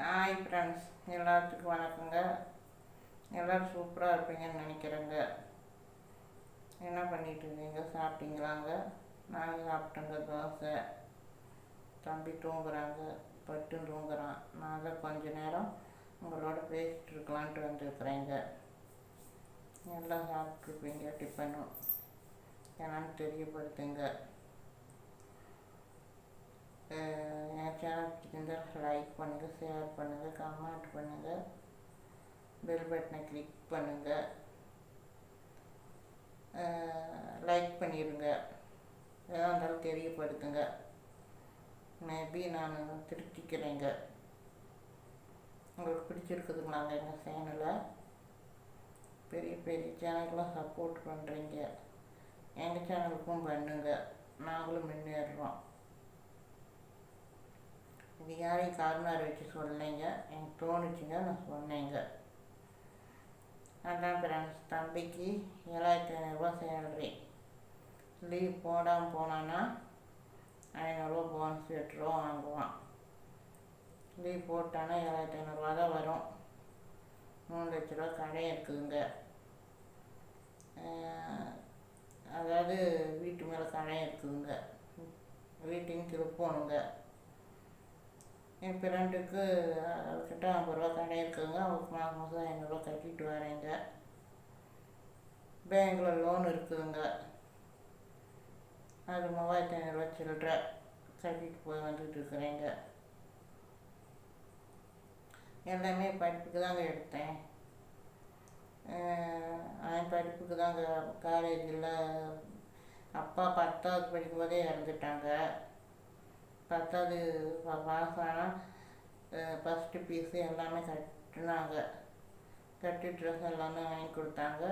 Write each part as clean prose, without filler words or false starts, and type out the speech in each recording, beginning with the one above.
Hi friends, எல்லாத்துக்கும் வணக்கங்க. எல்லோரும் சூப்பராக இருப்பீங்கன்னு நினைக்கிறேங்க. என்ன பண்ணிகிட்டு இருக்கீங்க? சாப்பிட்டீங்களாங்க? நாங்கள் சாப்பிட்டோங்க. தோசை. தம்பி தூங்குறாங்க, பட்டுன்னு தூங்குறான். நான் தான் கொஞ்ச நேரம் உங்களோட பேசிகிட்டு இருக்கலான்ட்டு வந்துருக்குறேங்க. எல்லாம் சாப்பிட்ருப்பீங்க. டிஃபனும் என்னன்னு தெரியப்படுத்துங்க. என் சேனல் பிடிச்சிருந்தால் லைக் பண்ணுங்கள், ஷேர் பண்ணுங்கள், கமெண்ட் பண்ணுங்கள், பெல் பட்டனை கிளிக் பண்ணுங்கள், லைக் பண்ணிடுங்க. எதாக இருந்தாலும் தெரியப்படுத்துங்க. மேபி நான் திருப்திக்கிறேங்க. உங்களுக்கு பிடிச்சிருக்குதுங்களாங்க எங்கள் சேனலை? பெரிய பெரிய சேனலுக்கெலாம் சப்போர்ட் பண்ணுறீங்க. எங்கள் சேனலுக்கும் பண்ணுங்க. நாங்களும் முன்னேறுறோம். இது யாரையும் கார்னர் வச்சு சொல்லலைங்க, எனக்கு தோணுச்சுங்க, நான் சொன்னேங்க. அதான் ஃப்ரெண்ட்ஸ், தம்பிக்கு 7500 சேலரி. லீவ் போடாமல் போனான்னா 500 போனஸ் 8 வாங்குவான். லீவ் போட்டானா 7500 தான் வரும். 3 லட்ச ரூபா கடை இருக்குதுங்க. அதாவது வீட்டு மேலே கடை இருக்குதுங்க. வீட்டையும் திருப்பணுங்க. என் ஃப்ரெண்டுக்கு அவர்கிட்ட 50 ரூபா கடை இருக்குதுங்க. அவருக்கு மாதம் 500 கட்டிட்டு வரேங்க. பேங்கில் லோன் இருக்குதுங்க. அது 3500 சில்லற கட்டிட்டு போய் வந்துட்டு இருக்கிறேங்க. எல்லாமே படிப்புக்கு தாங்க எடுத்தேன். படிப்புக்கு தாங்க. காலேஜில் அப்பா 10வது படிக்கும்போதே இறந்துட்டாங்க. 10வது பாஸ் ஆனால் ஃபஸ்ட்டு ஃபீஸு எல்லாமே கட்டினாங்க. கட்டி ட்ரெஸ் எல்லாமே வாங்கி கொடுத்தாங்க.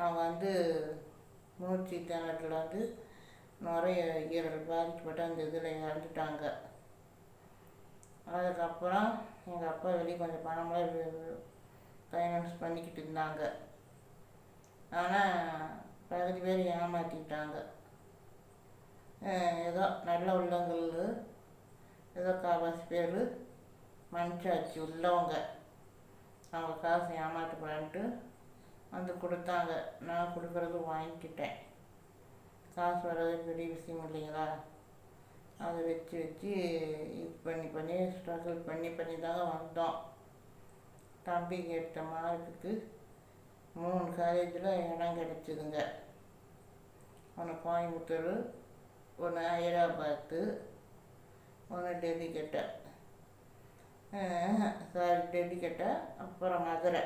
அவங்க மூச்சு திணறல் நுரையீரல் பாதிக்கப்பட்டு அந்த இதில் இறந்துட்டாங்க. அதுக்கப்புறம் எங்கள் அப்பா வெளியே கொஞ்சம் பணமெல்லாம் ஃபைனான்ஸ் பண்ணிக்கிட்டு இருந்தாங்க. ஆனால் பகுதி பேர் ஏமாற்றிட்டாங்க. ஏதோ நல்ல உள்ளங்கள் ஏதோ காவாசி பேர் மனசாட்சி உள்ளவங்க அவங்க காசு ஏமாற்றப்படான்ட்டு கொடுத்தாங்க. நான் கொடுக்குறது வாங்கிக்கிட்டேன். காசு வர்றது பெரிய விஷயம் இல்லைங்களா? அதை வச்சு இது பண்ணி ஸ்ட்ரகிள் பண்ணி தாங்க வந்தோம். தம்பிக்கு எடுத்த மார்க்குக்கு 3 காலேஜில் இடம் கிடச்சிதுங்க. ஒன்று கோயம்புத்தூர், ஒன்று ஹைதராபாத்து, ஒன்று டெல்லிக்கட்டை, அப்புறம் மதுரை.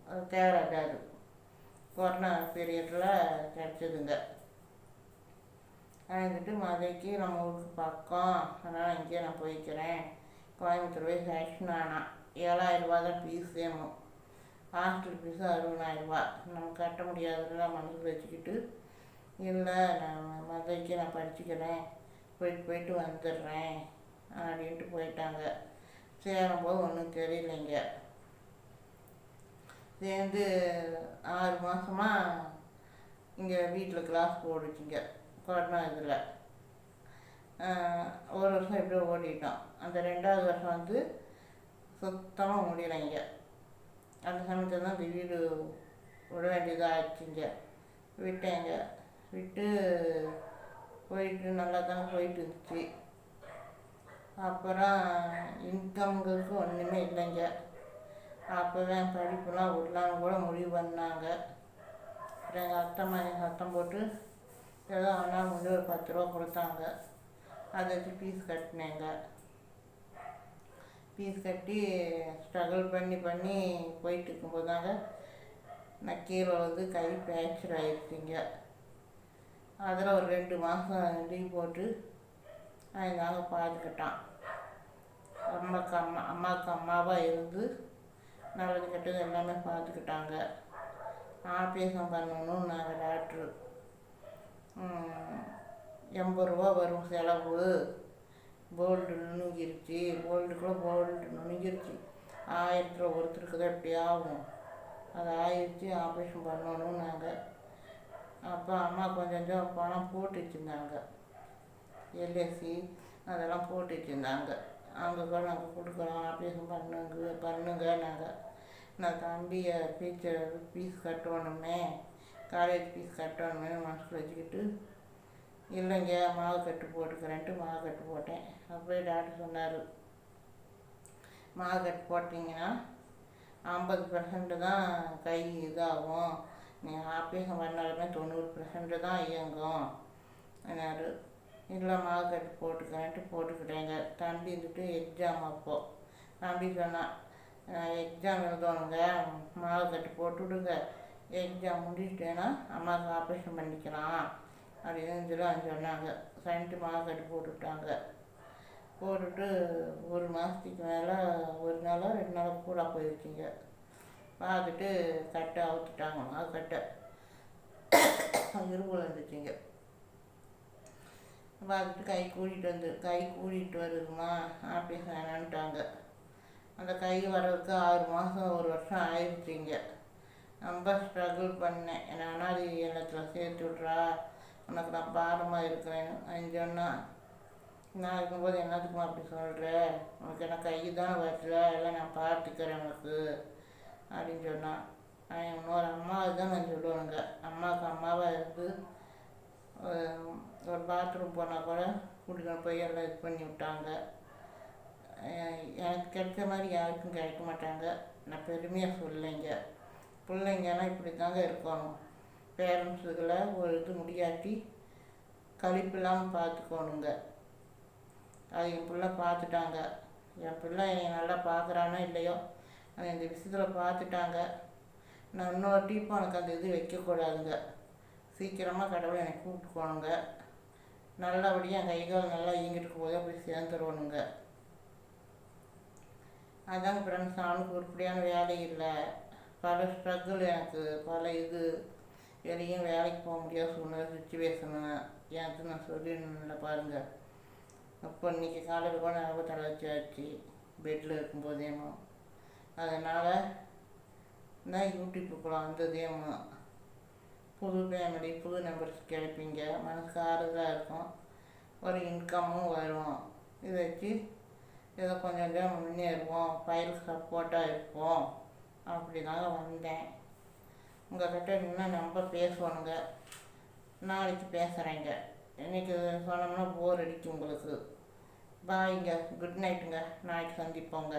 அது தேவையில்லாது கொரோனா பீரியடில் கிடச்சிதுங்க. வாங்கிட்டு மதுரைக்கு நம்ம ஊருக்கு பக்கம், அதனால் இங்கேயே நான் போய்க்கிறேன். கோயம்புத்தூர் போய் செலக்ஷன் ஆனால் 7000 ரூபா தான் ஃபீஸ் வேணும். ஹாஸ்டல் ஃபீஸு 60000 நம்ம கட்ட முடியாதுன்னு மனசில் வச்சுக்கிட்டு, இல்லை நான் மதுரைக்கு நான் படிச்சுக்கிறேன், போயிட்டு வந்துடுறேன் அப்படின்ட்டு போயிட்டாங்க. சேரும்போது ஒன்றும் தெரியலைங்க. சேர்ந்து 6 மாதமாக இங்கே வீட்டில் கிளாஸ் போடுச்சுங்க. கொரோனா இதில் 1 வருஷம் எப்படியோ ஓடிட்டோம். அந்த 2வது வருஷம் சுத்தமாக முடியலைங்க. அந்த சமயத்தில் தான் இந்த வீடு விட வேண்டியதாக ஆச்சுங்க. விட்டேங்க. விட்டு போயிட்டு நல்லா தாங்க போயிட்டு இருந்துச்சு. அப்புறம் இன்கம்களுக்கு ஒன்றுமே இல்லைங்க. அப்போவே படிப்புலாம் விடலான்னு கூட முடிவு பண்ணாங்க. அப்புறம் எங்கள் அத்தை மகன் சத்தம் போட்டு ஏதோ ஆனால் ஒரு 10 ரூபா கொடுத்தாங்க. அதை வச்சு ஃபீஸ் கட்டினேங்க. ஃபீஸ் கட்டி ஸ்ட்ரகிள் பண்ணி போயிட்டு இருக்கும்போது தாங்க நான் கீழே கை ஃப்ராக்சர் ஆகிடுச்சிங்க. அதில் ஒரு 2 மாதம் லீவ் போட்டு அதுதாங்க பார்த்துக்கிட்டான். அம்மாவுக்கு அம்மாவாக இருந்து நல்லது கெட்டது எல்லாமே பார்த்துக்கிட்டாங்க. ஆப்ரேஷன் பண்ணணும். நாங்கள் டாக்டரு 80 ரூபா வரும் செலவு. போல்டு நுணுங்கிருச்சு. போல்டு நுணுங்கிருச்சு. 1000 ரூபா ஒருத்தருக்கு தான் எப்படி ஆகும். அது ஆயிடுச்சு. ஆப்ரேஷன் பண்ணணும் நாங்கள். அப்போ அம்மா கொஞ்சம் பணம் போட்டு வச்சுருந்தாங்க. எல்ஐசி அதெல்லாம் போட்டு வச்சுருந்தாங்க. அங்கே கூட நாங்கள் கொடுக்குறோம், ஆப்ரேஷன் பண்ணுங்க நாங்கள். நான் தம்பியை ஃபீஸ் கட்டணுமே, காலேஜ் ஃபீஸ் கட்டணுமே மனசில் வச்சுக்கிட்டு இல்லைங்க மாவு கட்டு போட்டுக்கிறேன்ட்டு மாவு கட்டு போட்டேன். அப்போயே டாக்டர் சொன்னார், மாவு கட்டு போட்டிங்கன்னா 50% தான் கை இதாகும், நீங்கள் ஆப்ரேஷன் பண்ணாலுமே 90% தான் இயங்கும் என்னாரு. இல்லை மாவு கட்டு போட்டுக்கிறேன்ட்டு போட்டுக்கிட்டேங்க. தம்பி இருந்துட்டு எக்ஸாம் அப்போது தம்பி சொன்னான், எக்ஸாம் எழுதணுங்க, மாவு கட்டு போட்டு விடுங்க, எக்ஸாம் முடிச்சிட்டேன்னா அம்மாவுக்கு ஆப்ரேஷன் பண்ணிக்கலாம் அப்படின்னு சொல்லி சொன்னாங்க. சரின்ட்டு மாவு கட்டு போட்டுவிட்டாங்க. போட்டுட்டு ஒரு மாதத்துக்கு மேலே ஒரு நாளோ 2 நாளோ கூட போயிருச்சுங்க. பார்த்துட்டு கட்டை அவுத்துட்டாங்க, மாவு கட்டை இரும்புல இருந்துச்சுங்க. பார்த்துட்டு கை கூட்டிகிட்டு வருதுமா, ஆப்ரேஷன் வேணான்ட்டாங்க. அந்த கை வர்றதுக்கு 6 மாதம் 1 வருஷம் ஆயிடுச்சுங்க. ரொம்ப ஸ்ட்ரகிள் பண்ணேன். என்னை அனாதை இல்லத்தில் சேர்த்து விட்றா, உனக்கு நான் பாரமாக இருக்கிறேன்னு அவன் சொன்னான். நான் இருக்கும்போது என்னத்துக்குமா அப்படி சொல்கிற, உனக்கு என்ன கை தான் வரல, எல்லாம் நான் பார்த்துக்கிறேன் உனக்கு அப்படின்னு சொன்னான். அவன் இன்னொரு அம்மாவை தான் நான் சொல்லுவேனுங்க. அம்மாவுக்கு அம்மாவாக இருந்து ஒரு பாத்ரூம் போனால் கூட கூட்டிகிட்டு போய் எல்லாம் இது பண்ணி விட்டாங்க. எனக்கு கிடைச்ச மாதிரி யாருக்கும் கிடைக்க மாட்டாங்க. நான் பெருமையாக சொல்லைங்க. பிள்ளைங்கலாம் இப்படி தாங்க இருக்கணும். பேரண்ட்ஸுகளை ஒரு இது முடியாட்டி கழிப்பு இல்லாமல் பார்த்துக்கணுங்க. அது என் பிள்ளை பார்த்துட்டாங்க. என் பிள்ளை என்னை நல்லா பார்க்குறானோ இல்லையோ, அது இந்த விஷயத்தில் பார்த்துட்டாங்க. நான் இன்னொரு டீப்பாக எனக்கு அந்த இது வைக்கக்கூடாதுங்க. சீக்கிரமாக கடவுளை எனக்கு கூப்பிட்டுக்கோணுங்க. நல்லபடியாக கைகால் நல்லா இயங்கிட்டு போதே போய் சேர்ந்துருவணுங்க. அதாங்க ஃப்ரெண்ட்ஸ், அவனுக்கு உருப்படியான வேலை இல்லை. பல ஸ்ட்ரகிள் எனக்கு, பல இது வெளியும் வேலைக்கு போக முடியாத சூழ்நிலை சுச்சுவேஷனு எனக்கு நான் சொல்லிடணும்ல பாருங்கள். அப்போ இன்றைக்கி காலையில் கூட ஞாபகம் தளர்ச்சி ஆச்சு பெட்டில் இருக்கும்போதேமோ. அதனால் தான் யூடியூப்புக்குள்ள வந்ததேமோ. புது ஃபேமிலி, புது நம்பர்ஸ் கிடைப்பீங்க, மனசுக்கு ஆறுதலாக இருக்கும், ஒரு இன்கமும் வரும். இதை வச்சு ஏதோ கொஞ்சம் கொஞ்சம் முன்னேறுவோம், ஃபைல் சப்போர்ட்டாக இருப்போம். அப்படி தாங்க வந்தேன். உங்கள்கிட்ட இன்னும் நம்பர் பேசணுங்க. நாளைக்கு பேசுகிறேங்க. இன்றைக்கி சொன்னோம்னா போர் அடிக்கும் உங்களுக்கு. பாய்ங்க, குட் நைட்டுங்க, நாளைக்கு சந்திப்போங்க.